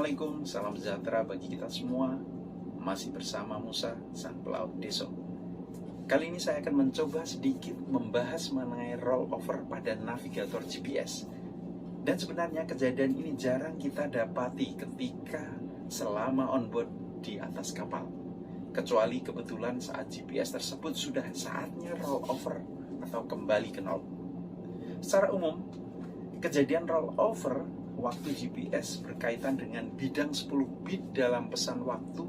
Assalamualaikum, salam sejahtera bagi kita semua. Masih bersama Musa, sang pelaut Deso. Kali ini saya akan mencoba sedikit membahas mengenai rollover pada navigator GPS. Dan sebenarnya kejadian ini jarang kita dapati ketika selama onboard di atas kapal. Kecuali kebetulan saat GPS tersebut sudah saatnya rollover atau kembali ke nol. Secara umum, kejadian rollover waktu GPS berkaitan dengan bidang 10 bit dalam pesan waktu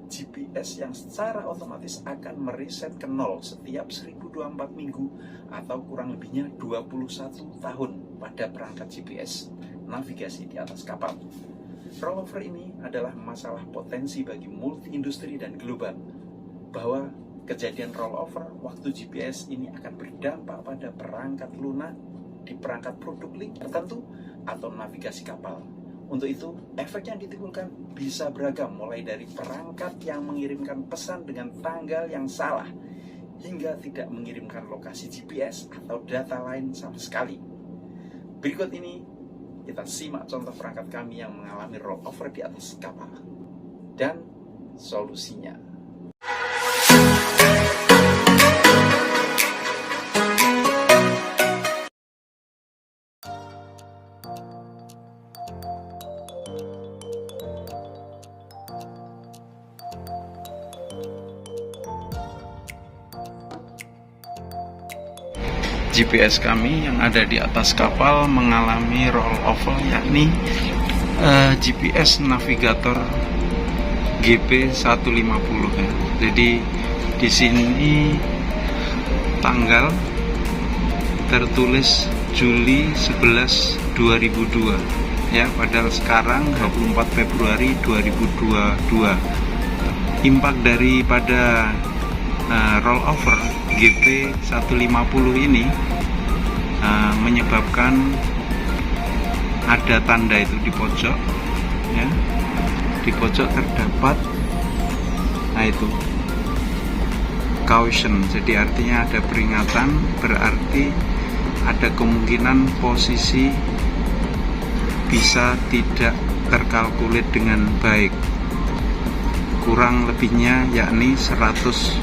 GPS yang secara otomatis akan mereset ke nol setiap 1024 minggu atau kurang lebihnya 21 tahun pada perangkat GPS navigasi di atas kapal. Rollover ini adalah masalah potensi bagi multi industri dan global, bahwa kejadian rollover waktu GPS ini akan berdampak pada perangkat lunak di perangkat produk link tertentu atau navigasi kapal. Untuk itu, efek yang ditimbulkan bisa beragam, mulai dari perangkat yang mengirimkan pesan dengan tanggal yang salah hingga tidak mengirimkan lokasi GPS atau data lain sama sekali. Berikut ini kita simak contoh perangkat kami yang mengalami rollover di atas kapal dan solusinya. GPS kami yang ada di atas kapal mengalami rollover, yakni GPS navigator GB150 ya. Jadi di sini tanggal tertulis Juli 11 2002 ya, padahal sekarang 24 Februari 2022. Impact daripada rollover GB150 ini menyebabkan ada tanda itu di pojok ya. Di pojok terdapat itu caution, jadi artinya ada peringatan, berarti ada kemungkinan posisi bisa tidak terkalkulit dengan baik, kurang lebihnya yakni 100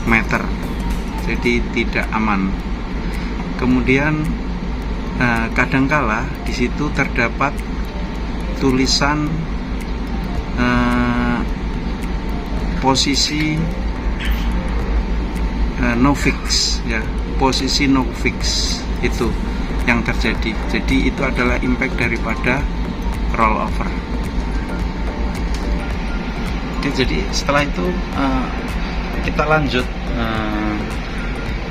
meter, jadi tidak aman. Kemudian kadangkala di situ terdapat tulisan posisi no fix ya, posisi no fix itu yang terjadi. Jadi itu adalah impact daripada rollover. Oke, jadi setelah itu kita lanjut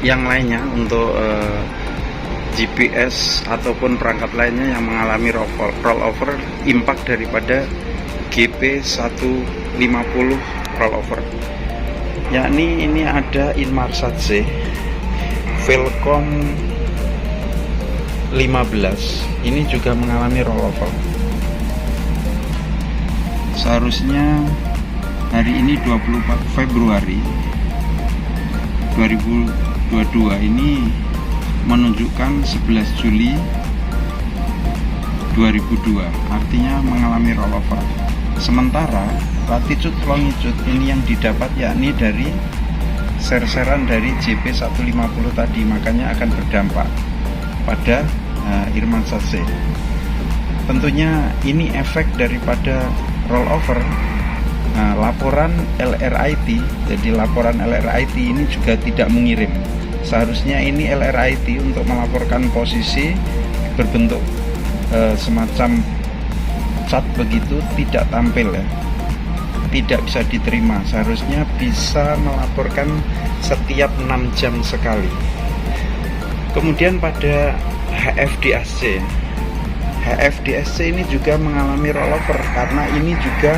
yang lainnya untuk GPS ataupun perangkat lainnya yang mengalami rollover, impact daripada GB150 rollover, yakni ini ada Inmarsat C Velcom 15, ini juga mengalami rollover. Seharusnya hari ini 24 Februari 2022 ini menunjukkan 11 Juli 2002, artinya mengalami rollover. Sementara latitude longitude ini yang didapat yakni dari serseran dari JP150 tadi, makanya akan berdampak pada Inmarsat C. Tentunya ini efek daripada rollover. Laporan LRIT, jadi laporan LRIT ini juga tidak mengirim. Seharusnya ini LRIT untuk melaporkan posisi berbentuk semacam cat begitu tidak tampil ya, tidak bisa diterima. Seharusnya bisa melaporkan setiap 6 jam sekali. Kemudian pada HFDSC ini juga mengalami rollover, karena ini juga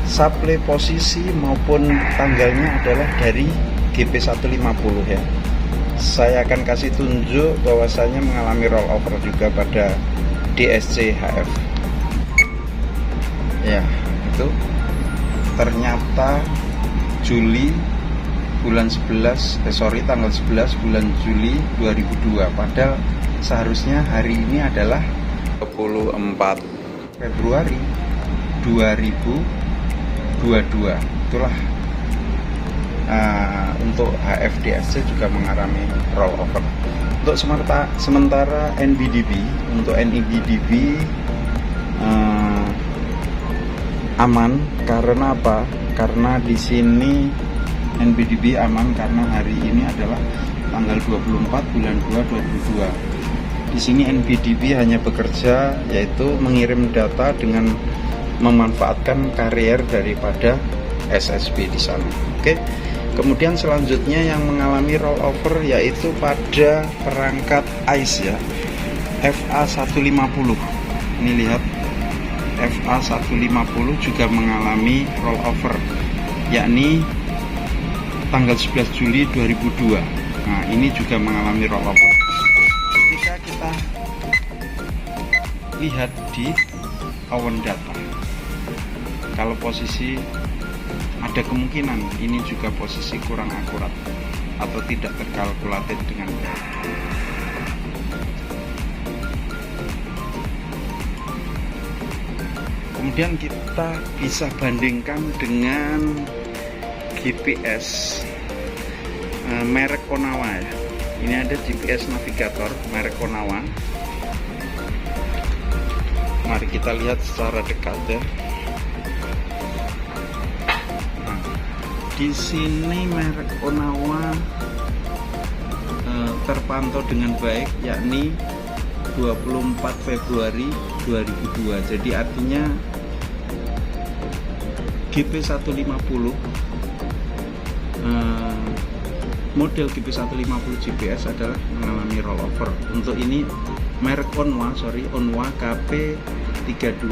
supply posisi maupun tanggalnya adalah dari GB150 ya. Saya akan kasih tunjuk bahwasanya mengalami rollover juga pada DSC HF ya. Itu ternyata Juli bulan 11 tanggal 11 bulan Juli 2002, padahal seharusnya hari ini adalah 24 Februari 2022. Itulah untuk HFDSC juga mengalami rollover. Untuk sementara NBDB, untuk NBDB aman. Karena apa? Karena di sini NBDB aman karena hari ini adalah tanggal 24 bulan 2 2022. Di sini NBDB hanya bekerja yaitu mengirim data dengan memanfaatkan carrier daripada SSB di sana. Oke. Kemudian selanjutnya yang mengalami rollover yaitu pada perangkat ICE ya, FA150. Ini lihat, FA150 juga mengalami rollover, yakni tanggal 11 Juli 2002. Nah, ini juga mengalami rollover. Ketika kita lihat di awan data, kalau posisi ada kemungkinan ini juga posisi kurang akurat atau tidak terkalkulatif dengan baik. Kemudian kita bisa bandingkan dengan GPS merek Konawa ya. Ini ada GPS navigator merek Konawa. Mari kita lihat secara dekat ya. Di sini merek Konawa terpantau dengan baik, yakni 24 Februari 2002. Jadi artinya GP150 model GP150 GPS adalah mengalami rollover. Untuk ini merek Onwa KP32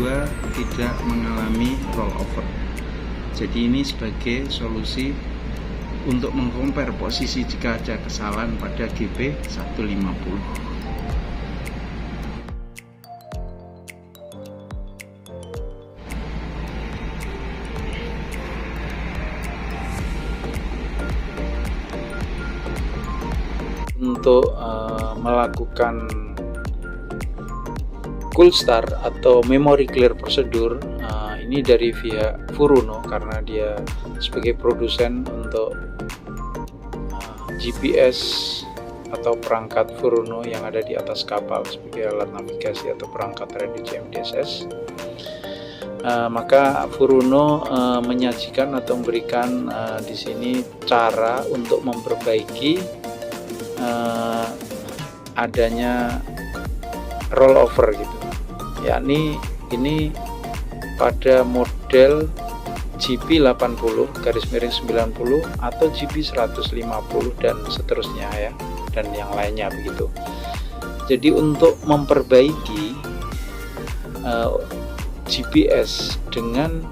tidak mengalami rollover. Jadi ini sebagai solusi untuk mengcompare posisi jika ada kesalahan pada GP150. Untuk melakukan cool start atau memory clear prosedur, ini dari pihak Furuno karena dia sebagai produsen untuk GPS atau perangkat Furuno yang ada di atas kapal sebagai alat navigasi atau perangkat radio GMDSS. Maka Furuno menyajikan atau memberikan di sini cara untuk memperbaiki adanya rollover gitu, yakni ini pada model GP80/90 atau GP150 dan seterusnya ya, dan yang lainnya begitu. Jadi untuk memperbaiki GPS dengan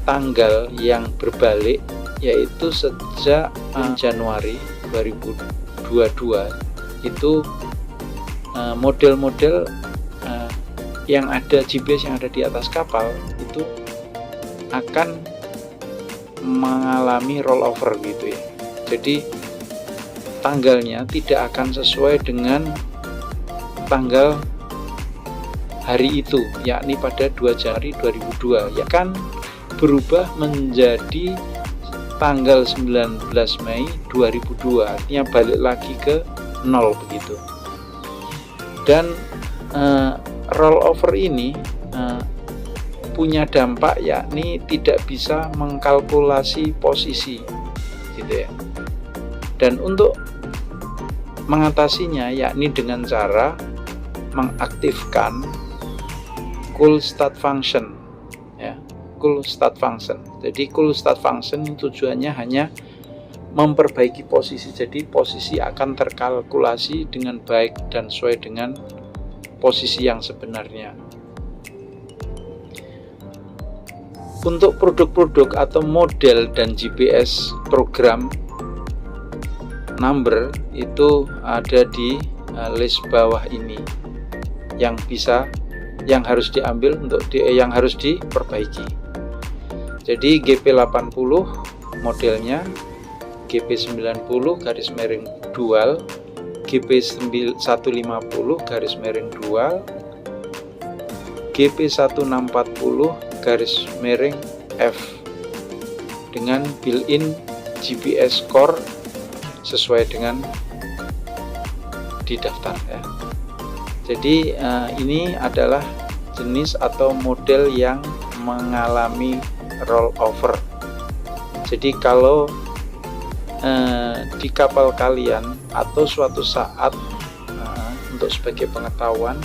tanggal yang berbalik, yaitu sejak Januari 2022 itu model-model yang ada GPS yang ada di atas kapal itu akan mengalami rollover gitu ya. Jadi tanggalnya tidak akan sesuai dengan tanggal hari itu, yakni pada 2 Januari 2002, ya kan berubah menjadi tanggal 19 Mei 2002, artinya balik lagi ke 0 begitu. Dan rollover ini punya dampak, yakni tidak bisa mengkalkulasi posisi gitu ya. Dan untuk mengatasinya yakni dengan cara mengaktifkan cool start function ya, cool start function. Jadi cool start function tujuannya hanya memperbaiki posisi, jadi posisi akan terkalkulasi dengan baik dan sesuai dengan posisi yang sebenarnya. Untuk produk-produk atau model dan GPS program number itu ada di list bawah ini yang harus diambil yang harus diperbaiki. Jadi GP80 modelnya GP90/dual, GP150/dual, GP1640-F dengan built-in GPS core sesuai dengan di daftar ya. Jadi ini adalah jenis atau model yang mengalami rollover. Jadi kalau di kapal kalian atau suatu saat untuk sebagai pengetahuan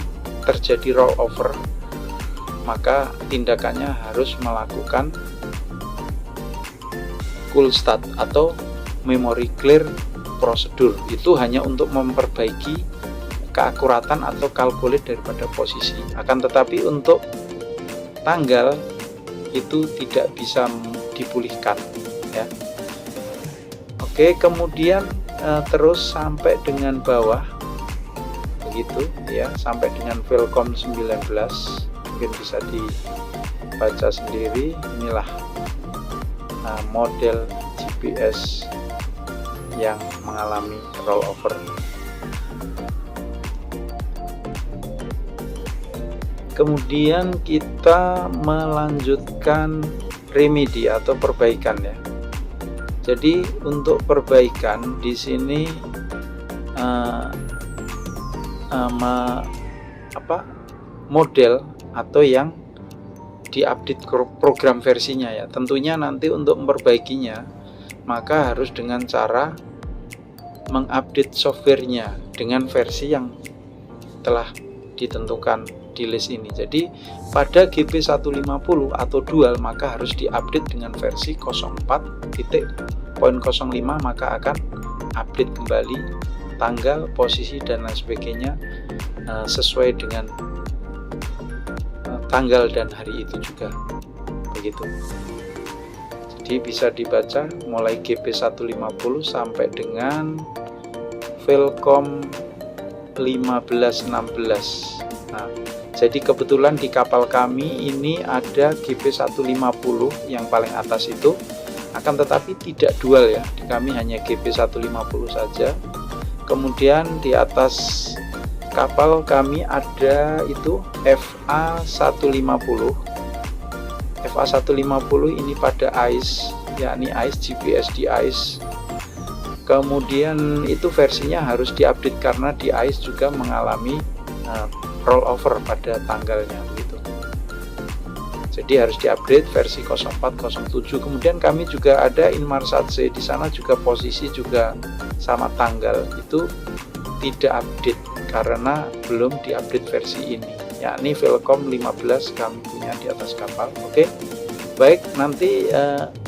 terjadi rollover, maka tindakannya harus melakukan cool start atau memory clear prosedur. Itu hanya untuk memperbaiki keakuratan atau kalkulate daripada posisi. Akan tetapi untuk tanggal itu tidak bisa dipulihkan ya. Oke, kemudian terus sampai dengan bawah begitu ya, sampai dengan Velcom 19, mungkin bisa dibaca sendiri. Inilah model GPS yang mengalami rollover. Kemudian kita melanjutkan remedi atau perbaikan ya. Jadi untuk perbaikan di sini model atau yang diupdate program versinya ya. Tentunya nanti untuk memperbaikinya maka harus dengan cara mengupdate softwarenya dengan versi yang telah ditentukan di list ini. Jadi pada GP150 atau dual maka harus diupdate dengan versi 04.05, maka akan update kembali tanggal, posisi dan lain sebagainya sesuai dengan tanggal dan hari itu juga begitu. Jadi bisa dibaca mulai GP150 sampai dengan Velcom 1516. Nah, jadi kebetulan di kapal kami ini ada GP150 yang paling atas itu, akan tetapi tidak dual ya. Di kami hanya GP150 saja. Kemudian di atas kapal kami ada itu FA150. FA150 ini pada ICE, yakni ICE, GPS di ICE. Kemudian itu versinya harus diupdate karena di ICE juga mengalami rollover pada tanggalnya gitu. Jadi harus diupdate versi 0407. Kemudian kami juga ada Inmarsat C, di sana juga posisi juga sama tanggal itu tidak update karena belum diupdate versi ini, yakni Velcom 15 kami punya di atas kapal. Oke. Baik, nanti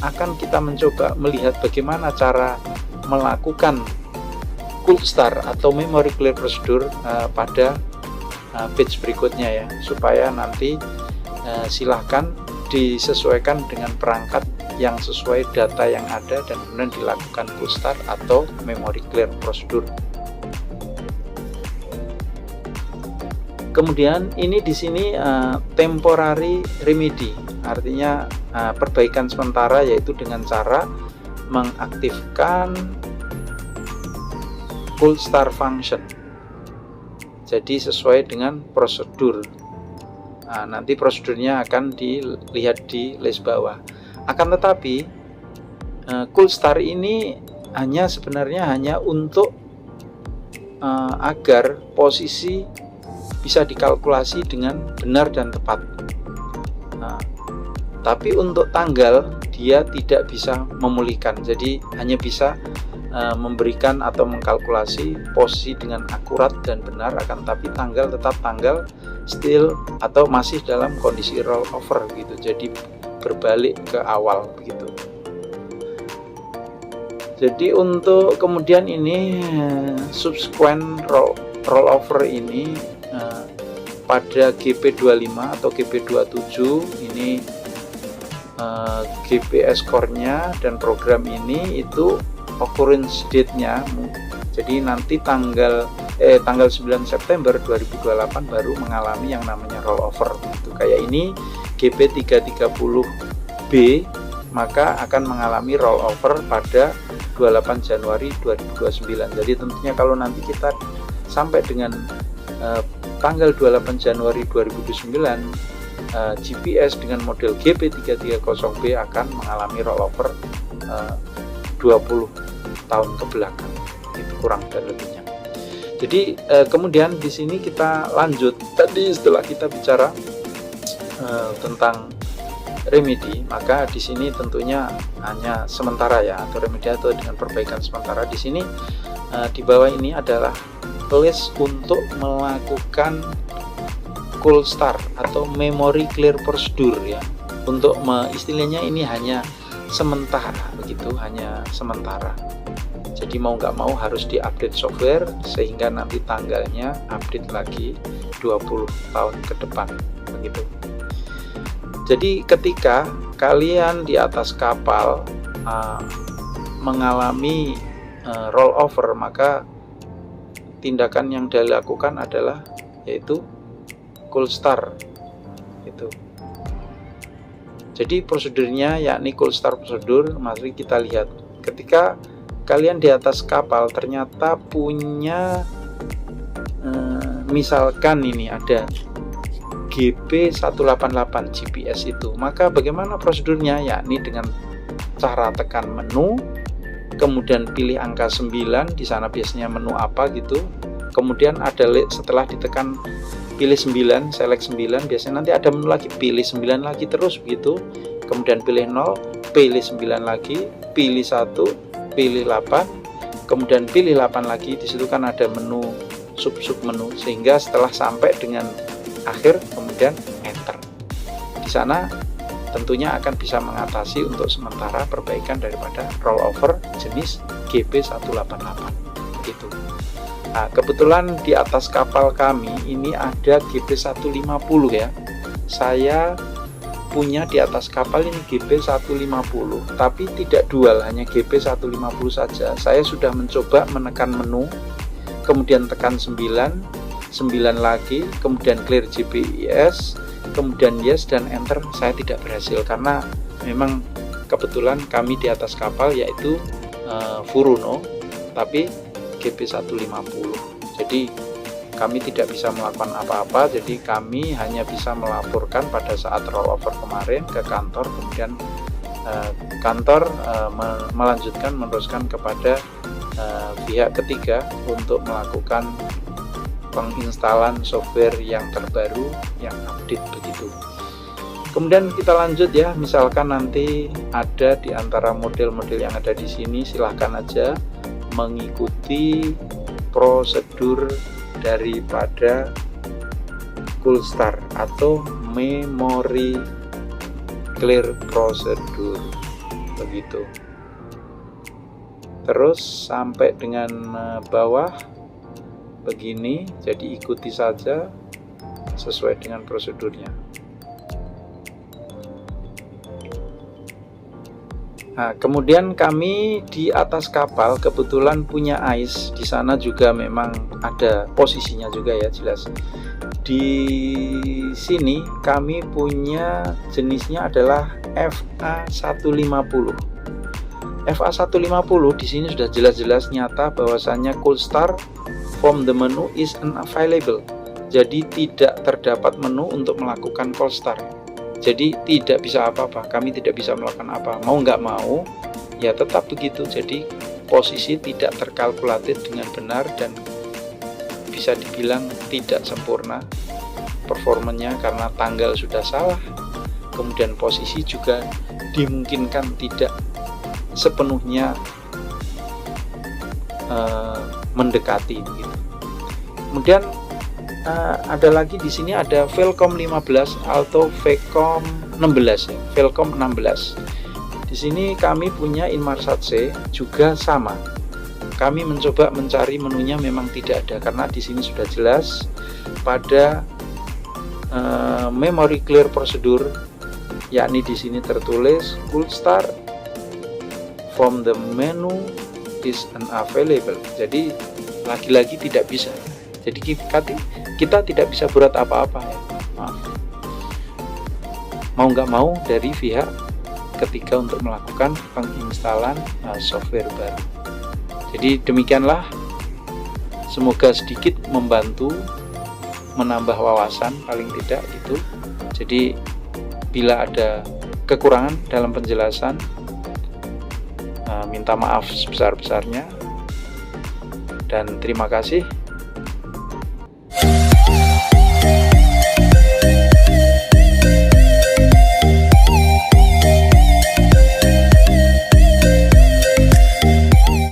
akan kita mencoba melihat bagaimana cara melakukan cold start atau memory clear prosedur pada batch berikutnya ya, supaya nanti silahkan disesuaikan dengan perangkat yang sesuai data yang ada dan kemudian dilakukan cold start atau memory clear prosedur. Kemudian ini di sini temporary remedy, artinya perbaikan sementara, yaitu dengan cara mengaktifkan cold start function. Jadi sesuai dengan prosedur. Nah, nanti prosedurnya akan dilihat di list bawah. Akan tetapi cold start ini sebenarnya hanya untuk agar posisi bisa dikalkulasi dengan benar dan tepat. Nah, tapi untuk tanggal dia tidak bisa memulihkan. Jadi hanya bisa memberikan atau mengkalkulasi posisi dengan akurat dan benar, akan tapi tanggal tetap tanggal still atau masih dalam kondisi rollover gitu. Jadi berbalik ke awal begitu. Jadi untuk kemudian ini subsequent rollover ini pada GP25 atau GP27 ini GPS core-nya dan program ini itu occurrence date-nya. Jadi nanti tanggal 9 September 2028 baru mengalami yang namanya rollover gitu. Kayak ini GP330B maka akan mengalami rollover pada 28 Januari 2029. Jadi tentunya kalau nanti kita sampai dengan tanggal 28 Januari 2029 GPS dengan model GP330B akan mengalami rollover 20 tahun ke belakang, itu kurang dan lebihnya. Jadi kemudian di sini kita lanjut, tadi setelah kita bicara tentang remedi, maka di sini tentunya hanya sementara ya, atau remedi atau dengan perbaikan sementara. Di sini di bawah ini adalah list untuk melakukan cold start atau memory clear procedure ya. Untuk istilahnya ini hanya sementara begitu, hanya sementara. Jadi mau nggak mau harus diupdate software sehingga nanti tanggalnya update lagi 20 tahun ke depan begitu. Jadi ketika kalian di atas kapal mengalami rollover, maka tindakan yang dilakukan adalah yaitu cold start itu. Jadi prosedurnya yakni cold start prosedur. Mari kita lihat, ketika kalian di atas kapal ternyata punya misalkan ini ada GP188 GPS itu, maka bagaimana prosedurnya? Yakni dengan cara tekan menu, kemudian pilih angka 9, di sana biasanya menu apa gitu. Kemudian ada setelah ditekan pilih 9, select 9, biasanya nanti ada menu lagi, pilih 9 lagi terus begitu. Kemudian pilih 0, pilih 9 lagi, pilih 1, pilih 8, kemudian pilih 8 lagi. Di situ kan ada menu sub menu, sehingga setelah sampai dengan akhir kemudian enter. Di sana tentunya akan bisa mengatasi untuk sementara perbaikan daripada rollover jenis GP188 begitu. Nah, kebetulan di atas kapal kami ini ada GP150 ya. Saya punya di atas kapal ini GP150, tapi tidak dual, hanya GP150 saja. Saya sudah mencoba menekan menu, kemudian tekan 9 lagi, kemudian clear GPS, kemudian yes dan enter. Saya tidak berhasil karena memang kebetulan kami di atas kapal yaitu Furuno, tapi GP150. Jadi kami tidak bisa melakukan apa-apa, jadi kami hanya bisa melaporkan pada saat rollover kemarin ke kantor, kemudian kantor meneruskan kepada pihak ketiga untuk melakukan penginstalan software yang terbaru, yang update begitu. Kemudian kita lanjut ya, misalkan nanti ada di antara model-model yang ada di sini, silahkan aja mengikuti prosedur daripada cold start atau memory clear procedure begitu. Terus sampai dengan bawah begini, jadi ikuti saja sesuai dengan prosedurnya. Nah, kemudian kami di atas kapal kebetulan punya ice, di sana juga memang ada posisinya juga ya, jelas. Di sini kami punya jenisnya adalah FA150. FA150 di sini sudah jelas-jelas nyata bahwasannya cold start from the menu is unavailable. Jadi tidak terdapat menu untuk melakukan cold start. Jadi tidak bisa apa-apa, kami tidak bisa melakukan apa. Mau nggak mau, ya tetap begitu. Jadi posisi tidak terkalkulatif dengan benar dan bisa dibilang tidak sempurna performanya karena tanggal sudah salah. Kemudian posisi juga dimungkinkan tidak sepenuhnya mendekati. Gitu. Kemudian ada lagi di sini ada Velcom 15 atau Velcom 16 ya, Velcom 16. Di sini kami punya Inmarsat C juga sama. Kami mencoba mencari menunya memang tidak ada karena di sini sudah jelas pada memory clear procedure, yakni di sini tertulis cold start from the menu is unavailable. Jadi lagi-lagi tidak bisa. Jadi kita tidak bisa buat apa-apa ya. Maaf. Mau nggak mau dari pihak ketiga untuk melakukan penginstalan software baru. Jadi demikianlah, semoga sedikit membantu menambah wawasan paling tidak itu. Jadi bila ada kekurangan dalam penjelasan, minta maaf sebesar-besarnya, dan terima kasih.